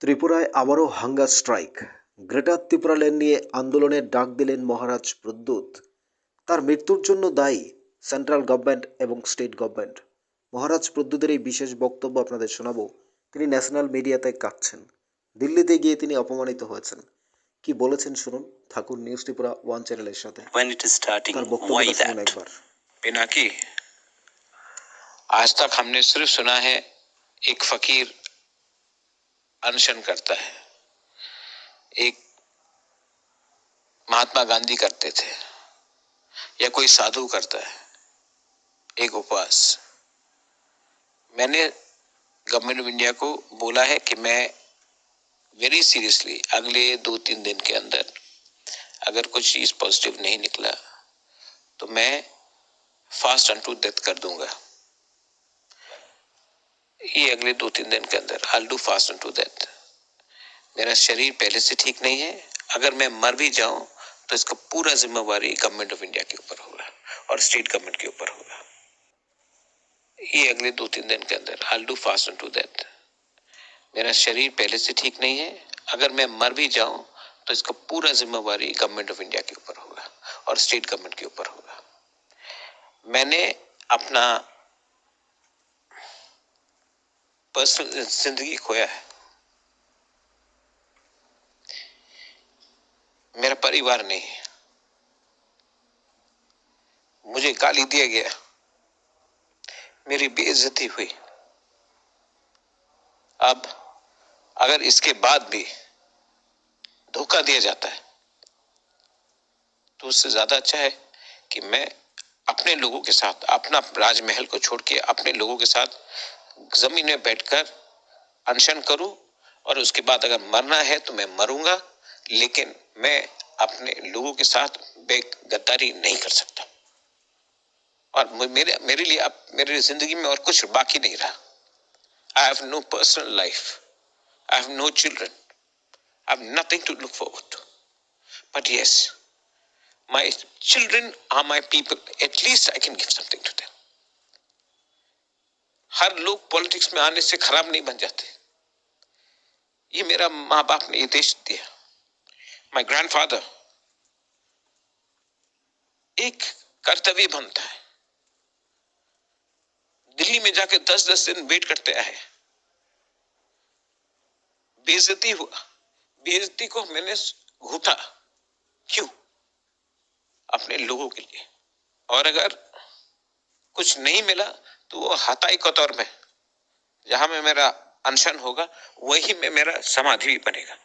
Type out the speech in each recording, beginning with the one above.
ত্রিপুরায় আবারও hunger strike. Greater Tripura land নিয়ে আন্দোলনের ডাক দিলেন মহারাজ প্রদ্যুৎ। তার মৃত্যুর জন্য দায়ী সেন্ট্রাল গভর্নমেন্ট এবং স্টেট গভর্নমেন্ট। মহারাজ প্রদ্যুতের এই বিশেষ বক্তব্য আপনাদের শোনাবো। তিনি ন্যাশনাল মিডিয়াতে কাঁদছেন। দিল্লিতে গিয়ে তিনি অপমানিত হয়েছেন। কি বলেছেন শুনুন। থাকুন নিউজ ত্রিপুরা ওয়ান চ্যানেলের সাথে। When it is starting, তার why বক্তব্যটা শুনুন that? একবার। पिनाकी, आज तक हमने सिर्फ सुना है एक फकीर अनशन करता है, एक महात्मा गांधी करते थे, या कोई साधु करता है एक उपवास। मैंने गवर्नमेंट ऑफ इंडिया को बोला है कि मैं वेरी सीरियसली अगले 2-3 दिन के अंदर अगर कुछ चीज पॉजिटिव नहीं निकला तो मैं फास्ट अनटू डेथ कर दूंगा। ये अगले 2-3 दिन के अंदर I do fast unto death. मेरा शरीर पहले से ठीक नहीं है। अगर मैं मर भी जाऊं तो इसका पूरा जिम्मेवारी गवर्नमेंट ऑफ इंडिया के ऊपर होगा और स्टेट गवर्नमेंट के ऊपर होगा। ये अगले 2-3 दिन के अंदर I do fast unto death. मेरा शरीर पहले से ठीक नहीं है। अगर मैं मर भी जाऊं तो इसका पूरा जिम्मेवारी गवर्नमेंट ऑफ इंडिया के ऊपर होगा और स्टेट गवर्नमेंट के ऊपर होगा। मैंने अपना पर्सनल जिंदगी खोया है। मेरा परिवार नहीं है। मुझे गाली दिया गया, मेरी बेइज्जती हुई। अब अगर इसके बाद भी धोखा दिया जाता है तो उससे ज्यादा अच्छा है कि मैं अपने लोगों के साथ अपना राजमहल को छोड़ के अपने लोगों के साथ जमीन में बैठकर अनशन करूं, और उसके बाद अगर मरना है तो मैं मरूंगा, लेकिन मैं अपने लोगों के साथ बेगद्दारी नहीं कर सकता। और मेरे लिए अब मेरी जिंदगी में और कुछ बाकी नहीं रहा। I have no personal life, I have no children, I have nothing to look forward to, but yes, my children are my people. At least I can give something to them. हर लोग politics में आने से खराब नहीं बन जाते। ये मेरा माँ बाप ने ये देश दिया। माय ग्रैंडफादर, एक कर्तव्य बनता है। दिल्ली में जाके 10-10 दिन वेट करते आए। बेइज्जती हुआ, बेइज्जती को मैंने घूटा। क्यों? अपने लोगों के लिए। और अगर कुछ नहीं मिला तो वो हताई कतौर में जहां में मेरा अनशन होगा वही में मेरा समाधि भी बनेगा,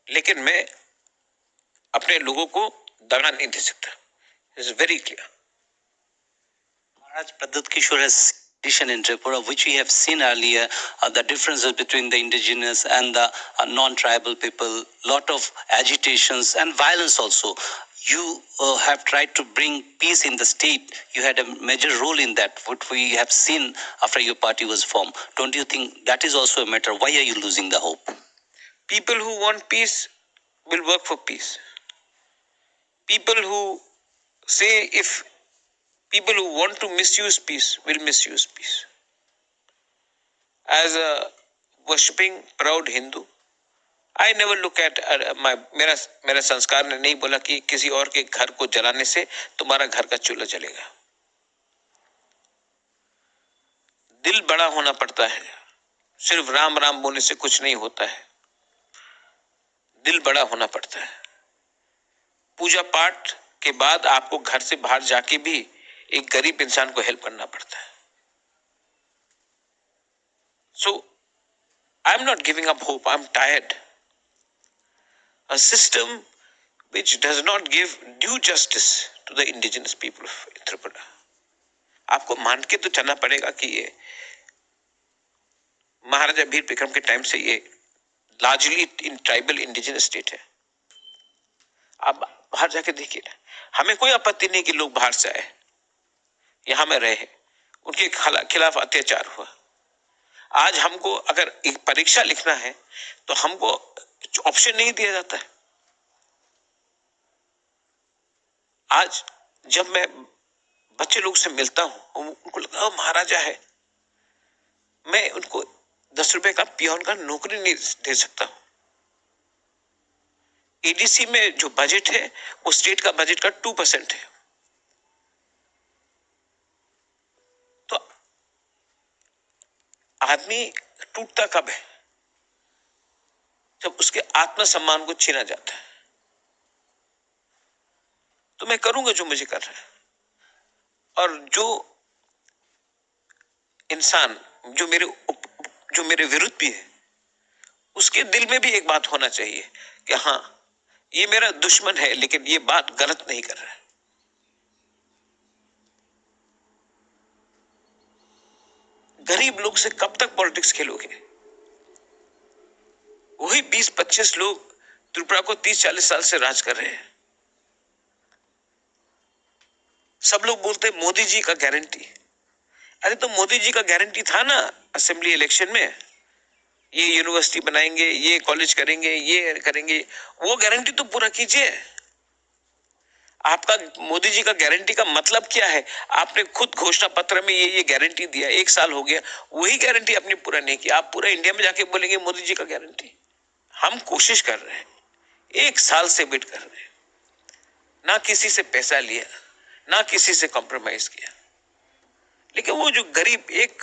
लेकिन मैं अपने लोगों को दगा नहीं दे सकता। It's very clear. Maharaj Pradyut Kishore has tradition in Tripura, which we have seen earlier, the differences between the indigenous and the non-tribal people, lot of agitations and violence also. You have tried to bring peace in the state. You had a major role in that, what we have seen after your party was formed. Don't you think that is also a matter? Why are you losing the hope? People who want peace will work for peace. People who say if people who want to misuse peace will misuse peace. As a worshipping proud Hindu, I never look at मेरा संस्कार ने नहीं बोला कि किसी और के घर को जलाने से तुम्हारा घर का चूल्हा जलेगा। दिल बड़ा होना पड़ता है। सिर्फ राम राम बोलने से कुछ नहीं होता है। दिल बड़ा होना पड़ता है। पूजा पाठ के बाद आपको घर से बाहर जाके भी एक गरीब इंसान को हेल्प करना पड़ता है। So I'm not giving up hope. I'm tired. A system which does not give due justice to the indigenous people of Tripura. आपको मान के तो चलना पड़ेगा कि ये महाराजा वीर विक्रम के टाइम से ये largely in tribal indigenous state है। आप बाहर जाके देखिए, हमें कोई आपत्ति नहीं कि लोग बाहर से आए, यहां में रहे, उनके खिलाफ अत्याचार हुआ। आज हमको अगर एक परीक्षा लिखना है तो हमको ऑप्शन नहीं दिया जाता है। आज जब मैं बच्चे लोग से मिलता हूं, उनको लगता है महाराजा है। मैं उनको ₹10 का पियोन का नौकरी नहीं दे सकता हूं। एडीसी में जो बजट है वो स्टेट का बजट का 2% है। तो आदमी टूटता कब है? जब उसके आत्मसम्मान को छीना जाता है। तो मैं करूंगा जो मुझे करना है, और जो इंसान जो मेरे विरुद्ध भी है, उसके दिल में भी एक बात होना चाहिए कि हाँ, ये मेरा दुश्मन है लेकिन ये बात गलत नहीं कर रहा है। गरीब लोग से कब तक पॉलिटिक्स खेलोगे? वही 20-25 लोग त्रिपुरा को 30-40 साल से राज कर रहे हैं। सब लोग बोलते हैं मोदी जी का गारंटी। अरे तो मोदी जी का गारंटी था ना असेंबली इलेक्शन में, ये यूनिवर्सिटी बनाएंगे, ये कॉलेज करेंगे, ये करेंगे। वो गारंटी तो पूरा कीजिए। आपका मोदी जी का गारंटी का मतलब क्या है? आपने खुद घोषणा पत्र में ये गारंटी दिया, 1 साल हो गया, वही गारंटी आपने पूरा नहीं किया। आप पूरा इंडिया में जाके बोलेंगे मोदी जी का गारंटी। हम कोशिश कर रहे हैं, 1 साल से वेट कर रहे हैं, ना किसी से पैसा लिया, ना किसी से कॉम्प्रोमाइज किया। लेकिन वो जो गरीब, एक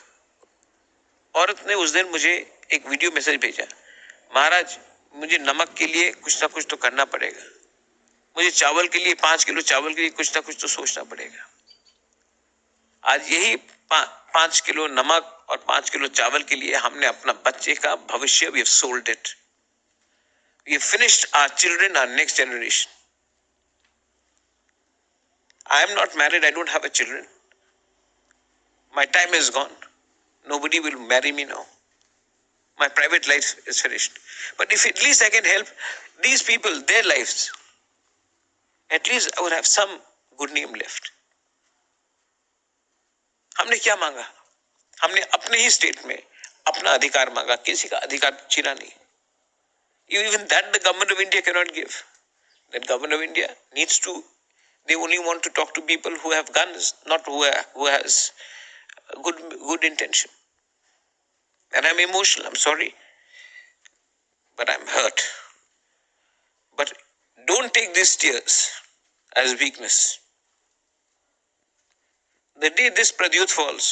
औरत ने उस दिन मुझे एक वीडियो मैसेज भेजा, महाराज मुझे नमक के लिए कुछ ना कुछ तो करना पड़ेगा, मुझे चावल के लिए 5 किलो चावल के लिए कुछ ना कुछ तो सोचना पड़ेगा। आज यही 5 किलो नमक और 5 किलो चावल के लिए हमने अपना बच्चे का भविष्य, we have sold it, we have finished our children, our next generation. I am not married, I don't have a children, my time is gone, nobody will marry me now, my private life is finished, but if at least I can help these people, their lives, at least I would have some good name left. हमने क्या मांगा? हमने अपने ही state में अपना अधिकार मांगा, किसी का अधिकार छीना नहीं। Even that the government of India cannot give. That government of India needs to, they only want to talk to people who have guns, not who has good intention. And I'm emotional, I'm sorry, but I'm hurt. But don't take these tears as weakness. The day this Pradyut falls,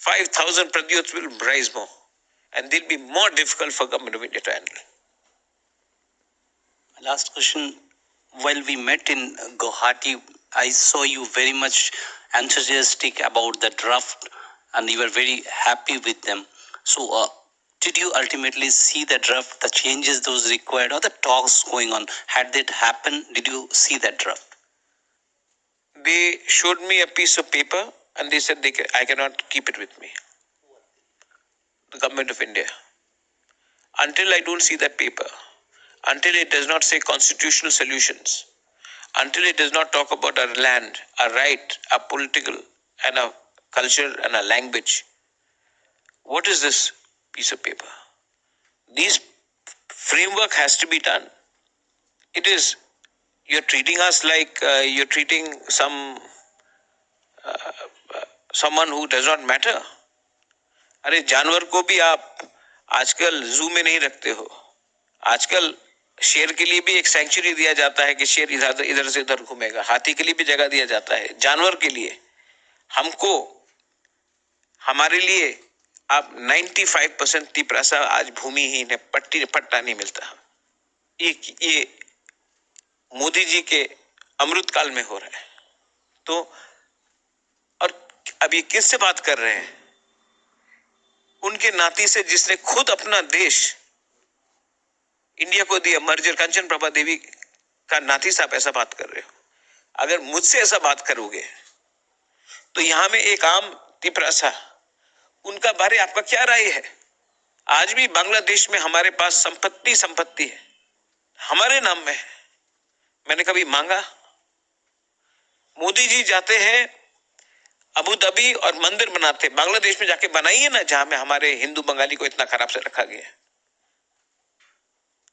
5,000 Pradyuts will rise more, and they'll be more difficult for government of India to handle. Last question. While we met in Guwahati, I saw you very much enthusiastic about the draft and you were very happy with them. So, did you ultimately see the draft, the changes those required, or the talks going on? Had that happened? Did you see that draft? They showed me a piece of paper and they said I cannot keep it with me. The government of India. Until I don't see that paper, until it does not say constitutional solutions, until it does not talk about our land, our right, our political and our culture and our language, what is this piece of paper? This framework has to be done. It is, you're treating us like you're treating someone who does not matter. अरे जानवर को भी आप आजकल जू में नहीं रखते हो। आजकल शेर के लिए भी एक सेंचुरी दिया जाता है कि शेर इधर से उधर घूमेगा। हाथी के लिए भी जगह दिया जाता है। जानवर के लिए, हमको, हमारे लिए अब 95% तिपरासा आज भूमिहीन है, पट्टा नहीं मिलता। ये मोदी जी के अमृत काल में हो रहा है। तो और अब ये किससे बात कर रहे हैं? उनके नाती से जिसने खुद अपना देश इंडिया को दिया, मर्जर कंचन प्रभा देवी का नाती साहब ऐसा बात कर रहे हो। अगर मुझसे ऐसा बात करोगे तो यहां में एक आम तिपरासा, उनका बारे आपका क्या राय है? आज भी बांग्लादेश में हमारे पास संपत्ति है, हमारे नाम में है। मैंने कभी मांगा? मोदी जी जाते हैं अबू धाबी और मंदिर बनाते, बांग्लादेश में जाके बनाइए ना, जहां में हमारे हिंदू बंगाली को इतना खराब से रखा गया है।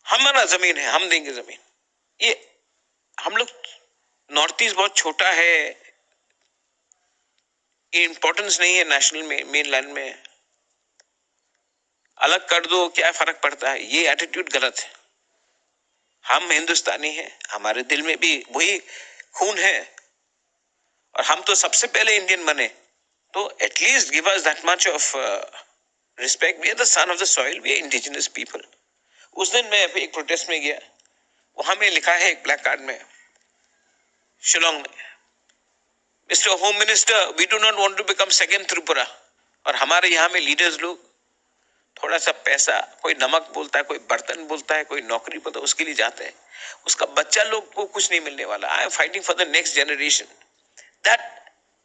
हमारा जमीन है, हम देंगे जमीन। ये हम लोग, नॉर्थ ईस्ट बहुत छोटा है, इंपॉर्टेंस नहीं है नेशनल में, मेन लैंड में। अलग कर दो, क्या फर्क पड़ता है, ये एटीट्यूड गलत है। हम हिंदुस्तानी हैं, हमारे दिल में भी वही खून है, और हम तो सबसे पहले इंडियन बने, तो at least give us that much of respect. We are the son of the soil, we are indigenous people. उस दिन मैं एक प्रोटेस्ट में गया, वहां में लिखा है एक ब्लैक कार्ड में, शिलोंग में, mister home minister, we do not want to become second Tripura. और हमारे यहाँ में लीडर्स लोग थोड़ा सा पैसा, कोई नमक बोलता है, कोई बर्तन बोलता है, कोई नौकरी बोलता है, उसके लिए जाते हैं। उसका बच्चा लोग को कुछ नहीं मिलने वाला। I am fighting for the next generation, that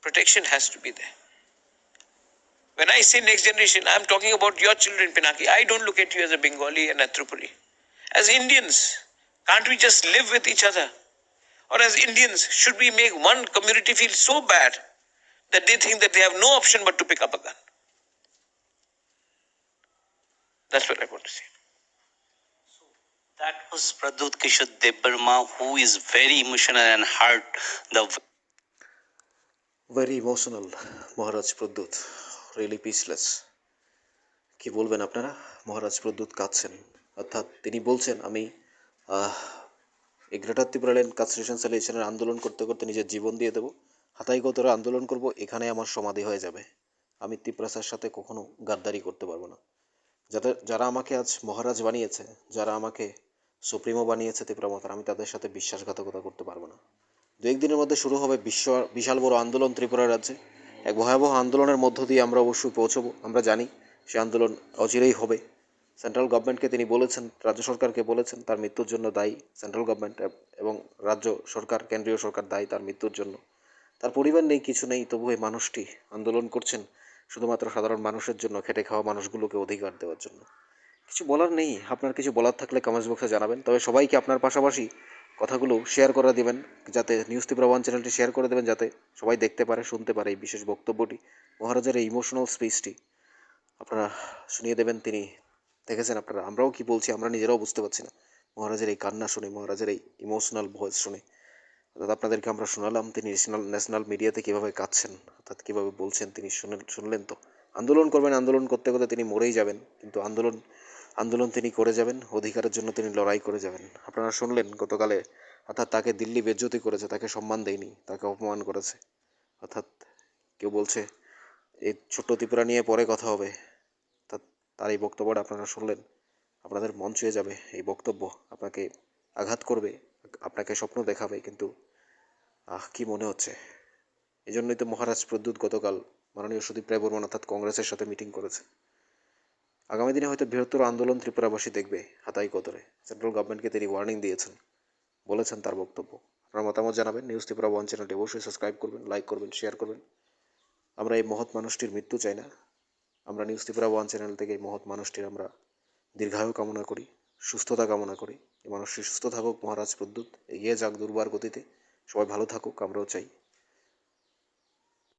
protection has to be there. When I say next generation, I am talking about your children, Pinaki. I don't look at you as a Bengali and a Tripuri. As Indians, can't we just live with each other? Or as Indians, should we make one community feel so bad that they think that they have no option but to pick up a gun? That's what I want to say. That was Pradut Kishore Debarma, who is very emotional and hurt. Very emotional Maharaj Pradyot, really peaceless. কি বলবেন আপনারা, মহারাজ প্রদ্যুৎ কাঁদছেন। অর্থাৎ তিনি বলছেন, আমি এই greater Tripura land constitution সলিউশনের আন্দোলন করতে করতে নিজের জীবন দিয়ে দেবো, হাতাই গতরে আন্দোলন করব, এখানে আমার সমাধি হয়ে যাবে। আমি ত্রিপুরাসার সাথে কখনো গাদ্দারি করতে পারবো না। যারা আমাকে আজ মহারাজ বানিয়েছে, যারা আমাকে সুপ্রিমো বানিয়েছে ত্রিপুরা মাতার, আমি তাদের সাথে বিশ্বাসঘাতকতা করতে পারবো না। দু একদিনের মধ্যে শুরু হবে বিশাল বড় আন্দোলন ত্রিপুরা রাজ্যে। এক ভয়াবহ আন্দোলনের মধ্য দিয়ে আমরা অবশ্যই পৌঁছবো। আমরা জানি সে আন্দোলন অচিরেই হবে। সেন্ট্রাল গভর্নমেন্টকে তিনি বলেছেন, রাজ্য সরকারকে বলেছেন, তার মৃত্যুর জন্য দায়ী সেন্ট্রাল গভর্নমেন্ট, এবং রাজ্য সরকার, কেন্দ্রীয় সরকার দায়ী তার মৃত্যুর জন্য। তার পরিবার নেই, কিছু নেই, তবু এই মানুষটি আন্দোলন করছেন শুধুমাত্র সাধারণ মানুষের জন্য, খেটে খাওয়া মানুষগুলোকে অধিকার দেওয়ার জন্য। কিছু বলার নেই। আপনার কিছু বলার থাকলে কমেন্টস বক্সে জানাবেন। তবে সবাইকে আপনার পাশাপাশি কথাগুলো শেয়ার করে দেবেন, যাতে নিউজ ত্রিপুরা ওয়ান চ্যানেলটি শেয়ার করে দেবেন, যাতে সবাই দেখতে পারে, শুনতে পারে এই বিশেষ বক্তব্যটি, মহারাজের এই ইমোশনাল স্পিচটি আপনারা শুনিয়ে দেবেন। তিনি দেখেছেন, আপনারা, আমরাও কি বলছি আমরা নিজেরাও বুঝতে পারছি না। মহারাজের এই কান্না শুনে, মহারাজের এই ইমোশনাল ভয়েস শুনে অর্থাৎ আপনাদেরকে আমরা শোনালাম তিনি ন্যাশনাল মিডিয়াতে কীভাবে কাঁদছেন, অর্থাৎ কীভাবে বলছেন তিনি শুনলেন তো। আন্দোলন করবেন, আন্দোলন করতে করতে তিনি মরেই যাবেন, কিন্তু আন্দোলন তিনি করে যাবেন, অধিকারের জন্য তিনি লড়াই করে যাবেন। আপনারা শুনলেন গতকালে, অর্থাৎ তাকে দিল্লি বেজ্জতি করেছে, তাকে সম্মান দেয়নি, তাকে অপমান করেছে। অর্থাৎ কেউ বলছে এই ছোট্ট ত্রিপুরা নিয়ে পরে কথা হবে, অর্থাৎ তার এই বক্তব্যটা আপনারা শুনলেন, আপনাদের মন ছুঁয়ে যাবে। এই বক্তব্য আপনাকে আঘাত করবে, আপনাকে স্বপ্ন দেখাবে, কিন্তু কি মনে হচ্ছে, এই জন্যই তো মহারাজ প্রদ্যুৎ গতকাল মাননীয় সুদীপ রায় বর্মন অর্থাৎ কংগ্রেসের সাথে মিটিং করেছে। আগামী দিনে হয়তো বৃহত্তর আন্দোলন ত্রিপুরাবাসী দেখবে হাতাই কতরে। সেন্ট্রাল গভর্নমেন্টকে তিনি ওয়ার্নিং দিয়েছেন, বলেছেন তার বক্তব্য। আপনার মতামত জানাবেন। নিউজ ত্রিপুরা ওয়ান চ্যানেলটি অবশ্যই সাবস্ক্রাইব করবেন, লাইক করবেন, শেয়ার করবেন। আমরা এই মহৎ মানুষটির মৃত্যু চাই না। আমরা নিউজ ত্রিপুরা ওয়ান চ্যানেল থেকে এই মহৎ মানুষটির আমরা দীর্ঘায়ু কামনা করি, সুস্থতা কামনা করি। এই মানুষটি সুস্থ থাকুক, মহারাজ প্রদ্যুৎ এগিয়ে যাক দুর্বার গতিতে, সবাই ভালো থাকুক, আমরাও চাই।